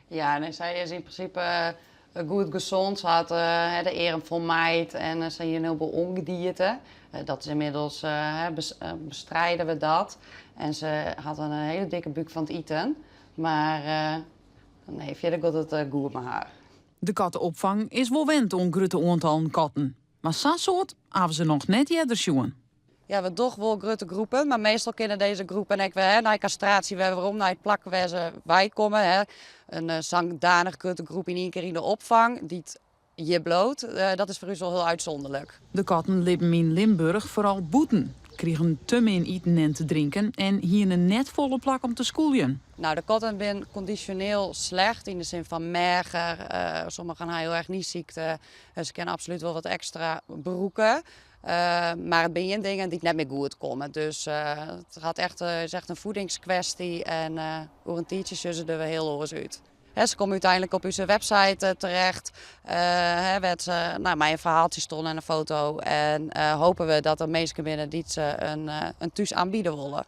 Ja, en zij is in principe goed gezond. Ze had de eren vol meid en ze hier heel veel ongedierte. Dat is inmiddels, bestrijden we dat. En ze had een hele dikke buik van het eten. Maar nee, verder gaat het goed met haar. De kattenopvang is wel wend om grote aantallen katten. Maar zo'n soort hebben ze nog net eerder zien. Ja, we toch wel grote groepen, maar meestal kunnen deze groepen ook weer naar castratie, waarom naar het plakken waar ze bij komen. Hè. Een zangdanig grote groep in één keer in de opvang, die het je bloot, dat is voor u wel heel uitzonderlijk. De katten leven in Limburg vooral boeten. Kregen te min eten en te drinken en hier een net volle plak om te schooljen. Nou, de katten zijn conditioneel slecht in de zin van merger. Sommigen gaan heel erg ziekte. Ze kunnen absoluut wel wat extra beroeken. Maar het zijn dingen die net meer goed komen. Dus het gaat echt, is echt een voedingskwestie. En voor een tijdje zullen ze er weer heel oors uit. Ze komen uiteindelijk op onze website terecht. Werd ze mij een verhaaltje stonden en een foto. En hopen we dat er mensen binnen die ze een thuis aanbieden willen.